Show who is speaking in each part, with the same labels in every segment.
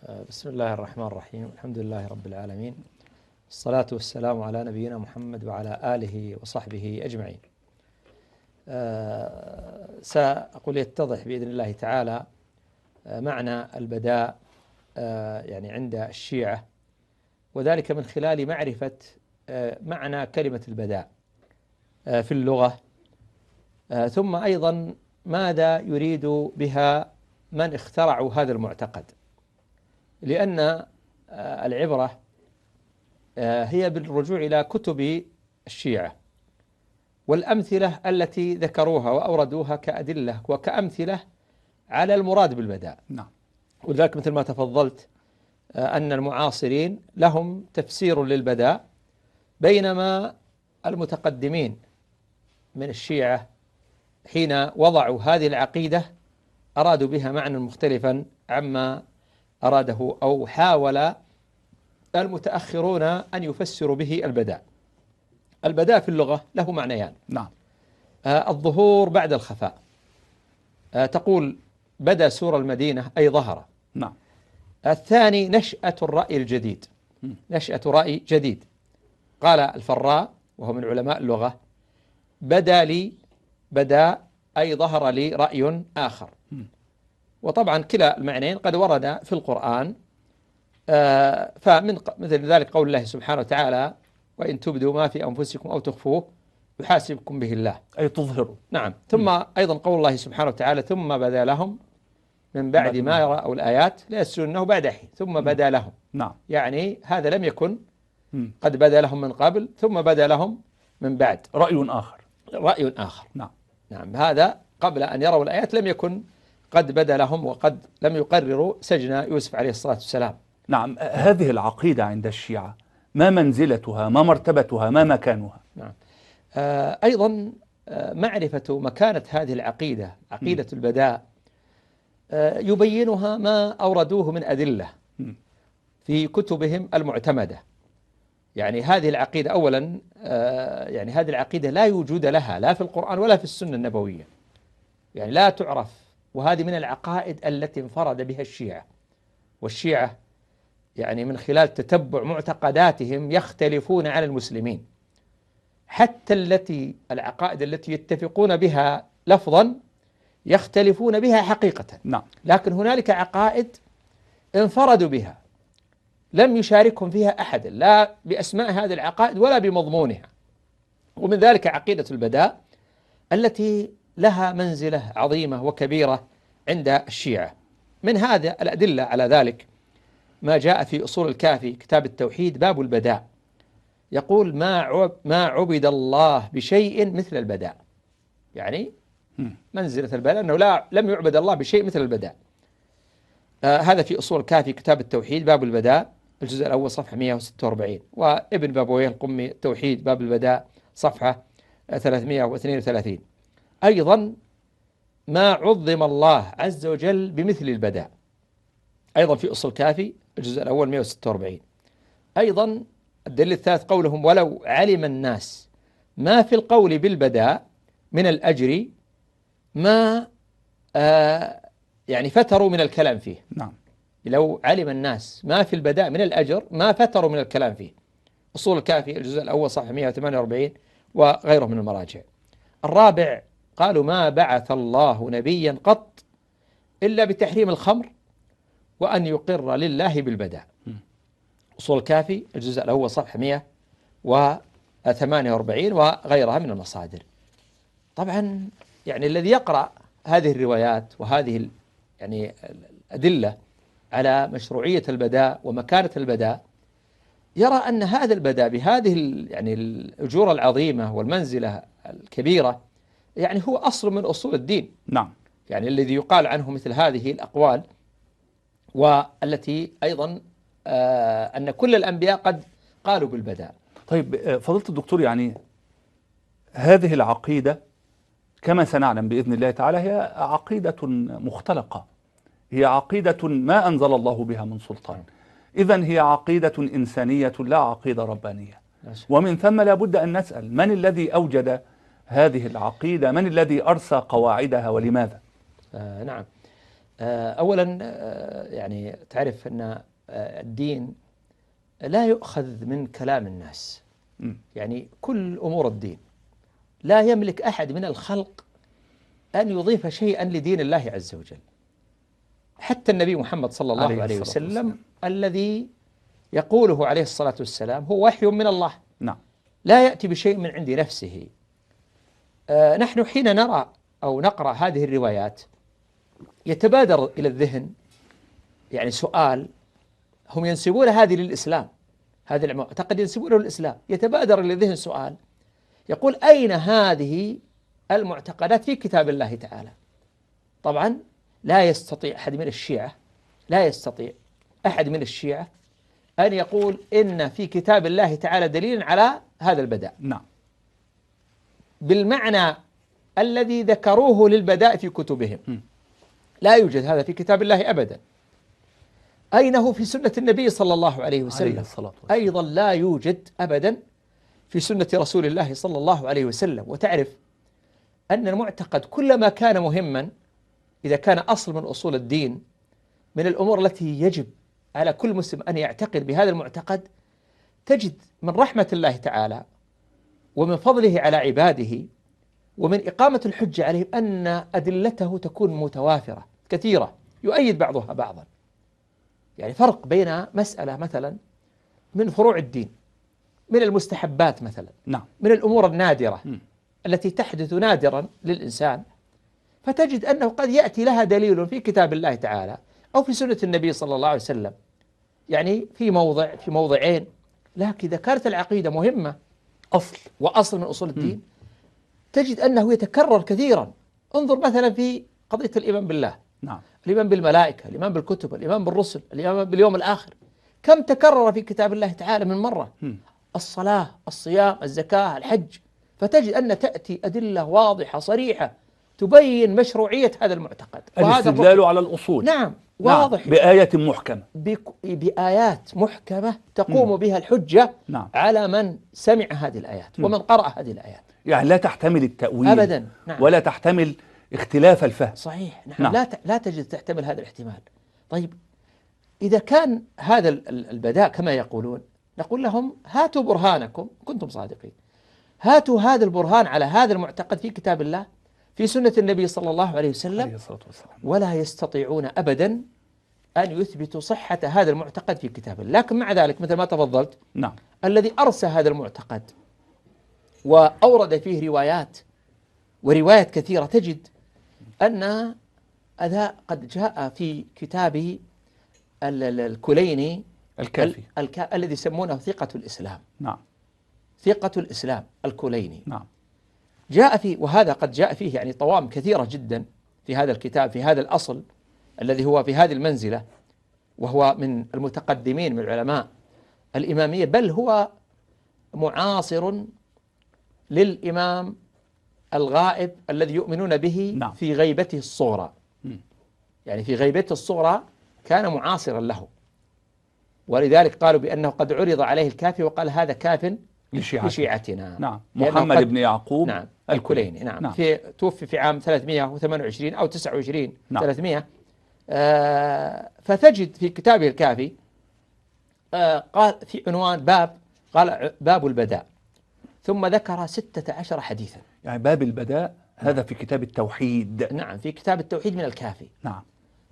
Speaker 1: بسم الله الرحمن الرحيم. الحمد لله رب العالمين، الصلاة والسلام على نبينا محمد وعلى آله وصحبه أجمعين. سأقول يتضح بإذن الله تعالى معنى البداء يعني عند الشيعة، وذلك من خلال معرفة معنى كلمة البداء في اللغة، ثم أيضا ماذا يريد بها من اخترعوا هذا المعتقد، لأن العبرة هي بالرجوع إلى كتب الشيعة والأمثلة التي ذكروها وأوردوها كأدلة وكأمثلة على المراد بالبداء.
Speaker 2: نعم.
Speaker 1: ولذلك مثل ما تفضلت أن المعاصرين لهم تفسير للبداء، بينما المتقدمين من الشيعة حين وضعوا هذه العقيدة أرادوا بها معنى مختلفا عما أراده أو حاول المتأخرون أن يفسروا به البداء. البداء في اللغة له معنيان.
Speaker 2: نعم.
Speaker 1: الظهور بعد الخفاء، تقول بدا سور المدينة أي ظهر.
Speaker 2: نعم.
Speaker 1: الثاني نشأة الرأي الجديد، نشأة رأي جديد. قال الفراء وهو من علماء اللغة: بدا أي ظهر لي رأي آخر. وطبعا كلا المعنيين قد ورد في القرآن، فمن مثل ذلك قول الله سبحانه وتعالى: وإن تبدوا ما في أنفسكم أو تخفوه يحاسبكم به الله،
Speaker 2: أي تظهروا.
Speaker 1: نعم. ثم أيضا قول الله سبحانه وتعالى: ثم بدا لهم من بعد ما رأوا الآيات ليسجننه بعد حين ثم بدا لهم.
Speaker 2: نعم.
Speaker 1: يعني هذا لم يكن قد بدا لهم من قبل ثم بدا لهم من بعد،
Speaker 2: رأي آخر.
Speaker 1: رأي آخر.
Speaker 2: نعم.
Speaker 1: نعم، هذا قبل أن يروا الآيات لم يكن قد بدا لهم، وقد لم يقرروا سجن يوسف عليه الصلاة والسلام.
Speaker 2: نعم. هذه العقيدة عند الشيعة ما منزلتها، ما مرتبتها، ما مكانها؟
Speaker 1: نعم. أيضا معرفة مكانة هذه العقيدة، عقيدة البداء، يبينها ما أوردوه من أدلة في كتبهم المعتمدة. يعني هذه العقيدة أولا، يعني هذه العقيدة لا وجود لها لا في القرآن ولا في السنة النبوية، يعني لا تعرف، وهذه من العقائد التي انفرد بها الشيعة. والشيعة يعني من خلال تتبع معتقداتهم يختلفون عن المسلمين، حتى العقائد التي يتفقون بها لفظا يختلفون بها حقيقة.
Speaker 2: نعم.
Speaker 1: لكن هنالك عقائد انفردوا بها لم يشاركهم فيها أحد، لا بأسماء هذه العقائد ولا بمضمونها. ومن ذلك عقيدة البداء التي لها منزلة عظيمة وكبيرة عند الشيعة. من هذا الأدلة على ذلك ما جاء في أصول الكافي كتاب التوحيد باب البداء، يقول: ما عبد الله بشيء مثل البداء. يعني منزلة البداء أنه لم يعبد الله بشيء مثل البداء. هذا في أصول الكافي كتاب التوحيد باب البداء الجزء الأول صفحة 146، وابن بابويه القمي التوحيد باب البداء صفحة 332. أيضا ما عظم الله عز وجل بمثل البداء، أيضا في أصول الكافي الجزء الأول 146. أيضا الدليل الثالث قولهم: ولو علم الناس ما في القول بالبداء من الأجر ما يعني فتروا من الكلام فيه.
Speaker 2: نعم.
Speaker 1: لو علم الناس ما في البداء من الأجر ما فتروا من الكلام فيه. أصول الكافي الجزء الأول صفحة 148 وغيره من المراجع. الرابع قالوا: ما بعث الله نبيا قط إلا بتحريم الخمر وأن يقر لله بالبداء. أصول الكافي الجزء الأول صفحة 148 وغيرها من المصادر. طبعا يعني الذي يقرأ هذه الروايات وهذه يعني الأدلة على مشروعية البداء ومكانة البداء يرى أن هذا البداء بهذه يعني الأجور العظيمة والمنزلة الكبيرة يعني هو أصل من أصول الدين.
Speaker 2: نعم.
Speaker 1: يعني الذي يقال عنه مثل هذه الأقوال، والتي أيضا أن كل الأنبياء قد قالوا بالبداء.
Speaker 2: طيب فضيلة الدكتور، يعني هذه العقيدة كما سنعلم بإذن الله تعالى هي عقيدة مختلقة، هي عقيدة ما أنزل الله بها من سلطان، إذن هي عقيدة إنسانية لا عقيدة ربانية. ومن ثم لا بد أن نسأل: من الذي أوجد هذه العقيدة؟ من الذي أرسى قواعدها ولماذا؟
Speaker 1: نعم. أولا يعني تعرف أن الدين لا يؤخذ من كلام الناس. يعني كل أمور الدين لا يملك أحد من الخلق أن يضيف شيئا لدين الله عز وجل. حتى النبي محمد صلى الله عليه وسلم الذي يقوله عليه الصلاة والسلام هو وحي من الله.
Speaker 2: نعم.
Speaker 1: لا يأتي بشيء من عند نفسه. نحن حين نرى أو نقرأ هذه الروايات يتبادر إلى الذهن يعني سؤال، هم ينسبون هذه للإسلام، هذه المعتقد ينسبونه للإسلام، يتبادر إلى الذهن سؤال يقول أين هذه المعتقدات في كتاب الله تعالى؟ طبعا لا يستطيع أحد من الشيعة أن يقول إن في كتاب الله تعالى دليل على هذا البداء.
Speaker 2: نعم.
Speaker 1: بالمعنى الذي ذكروه للبداء في كتبهم. لا يوجد هذا في كتاب الله أبدا. أين هو في سنة النبي صلى الله عليه وسلم؟ أيضا لا يوجد أبدا في سنة رسول الله صلى الله عليه وسلم. وتعرف أن المعتقد كلما كان مهما، إذا كان أصل من أصول الدين، من الأمور التي يجب على كل مسلم أن يعتقد بهذا المعتقد، تجد من رحمة الله تعالى ومن فضله على عباده ومن إقامة الحجة عليهم أن أدلته تكون متوافرة كثيرة يؤيد بعضها بعضا. يعني فرق بين مسألة مثلا من فروع الدين، من المستحبات مثلا،
Speaker 2: نعم،
Speaker 1: من الأمور النادرة التي تحدث نادرا للإنسان، فتجد أنه قد يأتي لها دليل في كتاب الله تعالى أو في سنة النبي صلى الله عليه وسلم، يعني في موضعين. لكن إذا كانت العقيدة مهمة وأصل من أصول الدين تجد أنه يتكرر كثيرا. انظر مثلا في قضية الإيمان بالله،
Speaker 2: نعم،
Speaker 1: الإيمان بالملائكة، الإيمان بالكتب، الإيمان بالرسل، الإيمان باليوم الآخر، كم تكرر في كتاب الله تعالى من مرة. الصلاة، الصيام، الزكاة، الحج، فتجد أن تأتي أدلة واضحة صريحة تبين مشروعية هذا المعتقد.
Speaker 2: الاستدلال على الأصول،
Speaker 1: نعم، واضح،
Speaker 2: نعم، بآية محكمة،
Speaker 1: بآيات محكمة تقوم بها الحجة،
Speaker 2: نعم،
Speaker 1: على من سمع هذه الآيات ومن قرأ هذه الآيات.
Speaker 2: يعني لا تحتمل التأويل
Speaker 1: أبدا، نعم،
Speaker 2: ولا تحتمل اختلاف الفهم.
Speaker 1: صحيح، نعم. لا تجد تحتمل هذا الاحتمال. طيب إذا كان هذا البداء كما يقولون، نقول لهم هاتوا برهانكم كنتم صادقين، هاتوا هذا البرهان على هذا المعتقد في كتاب الله، في سنة النبي صلى الله عليه وسلم، ولا يستطيعون أبدا أن يثبتوا صحة هذا المعتقد في كتاب الله. لكن مع ذلك مثل ما تفضلت،
Speaker 2: نعم،
Speaker 1: الذي أرسى هذا المعتقد وأورد فيه وروايات كثيرة، تجد أن هذا قد جاء في كتابه الكليني
Speaker 2: الكافي
Speaker 1: الذي يسمونه ثقة الإسلام.
Speaker 2: نعم،
Speaker 1: ثقة الإسلام الكليني.
Speaker 2: نعم،
Speaker 1: جاء فيه، وهذا قد جاء فيه يعني طوام كثيرة جدا في هذا الكتاب، في هذا الأصل الذي هو في هذه المنزلة، وهو من المتقدمين من العلماء الإمامية، بل هو معاصر للإمام الغائب الذي يؤمنون به،
Speaker 2: نعم،
Speaker 1: في غيبته الصغرى. يعني في غيبته الصغرى كان معاصرا له، ولذلك قالوا بأنه قد عرض عليه الكافي وقال هذا كاف لشيعتنا.
Speaker 2: نعم، محمد بن يعقوب،
Speaker 1: نعم، الكليني. نعم،
Speaker 2: نعم.
Speaker 1: توفي في عام 328 أو 29،
Speaker 2: نعم.
Speaker 1: 300. فتجد في كتابه الكافي قال في عنوان قال باب البداء، ثم ذكر 16 حديثا.
Speaker 2: يعني باب البداء هذا في كتاب التوحيد.
Speaker 1: نعم، في كتاب التوحيد من الكافي.
Speaker 2: نعم،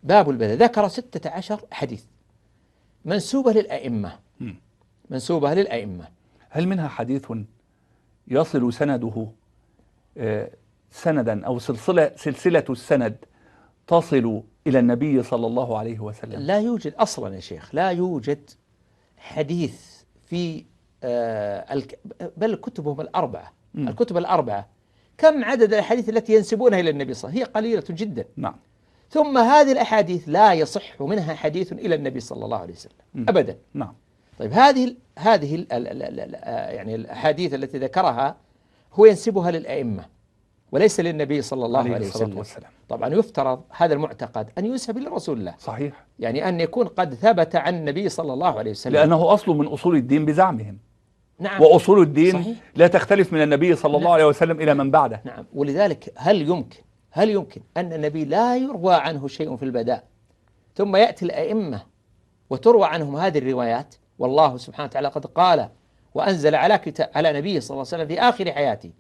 Speaker 1: باب البداء ذكر 16 حديث منسوبة للأئمة. منسوبة للأئمة.
Speaker 2: هل منها حديث يصل سنده سندا أو سلسلة السند تصل إلى النبي صلى الله عليه وسلم؟
Speaker 1: لا يوجد أصلا يا شيخ، لا يوجد حديث في بل كتبهم الأربعة. الكتب الأربعة كم عدد الأحاديث التي ينسبونها إلى النبي صلى الله عليه وسلم؟ هي قليلة جدا.
Speaker 2: نعم.
Speaker 1: ثم هذه الأحاديث لا يصح منها حديث إلى النبي صلى الله عليه وسلم أبدا.
Speaker 2: نعم.
Speaker 1: طيب هذه يعني الأحاديث التي ذكرها هو ينسبها للأئمة وليس للنبي صلى الله عليه وسلم. طبعا يفترض هذا المعتقد أن ينسب لرسول الله.
Speaker 2: صحيح.
Speaker 1: يعني أن يكون قد ثبت عن النبي صلى الله عليه وسلم،
Speaker 2: لأنه أصل من أصول الدين بزعمهم.
Speaker 1: نعم.
Speaker 2: وأصول الدين
Speaker 1: صحيح.
Speaker 2: لا تختلف من النبي صلى الله عليه وسلم إلى من بعده.
Speaker 1: نعم. ولذلك هل يمكن هل يمكن أن النبي لا يروى عنه شيء في البداء ثم يأتي الأئمة وتروى عنهم هذه الروايات؟ والله سبحانه وتعالى قد قال وأنزل على نبيه صلى الله عليه وسلم في آخر حياته: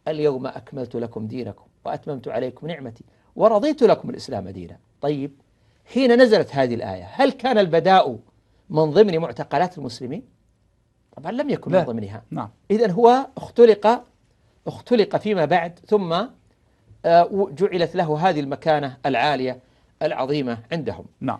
Speaker 1: اليوم أكملت لكم دينكم وأتممت عليكم نعمتي ورضيت لكم الإسلام دينا. طيب، حين نزلت هذه الآية هل كان البداء من ضمن معتقلات المسلمين؟ طبعا لم يكن من ضمنها.
Speaker 2: نعم.
Speaker 1: إذن هو اختلق فيما بعد، ثم جعلت له هذه المكانة العالية العظيمة عندهم.
Speaker 2: نعم.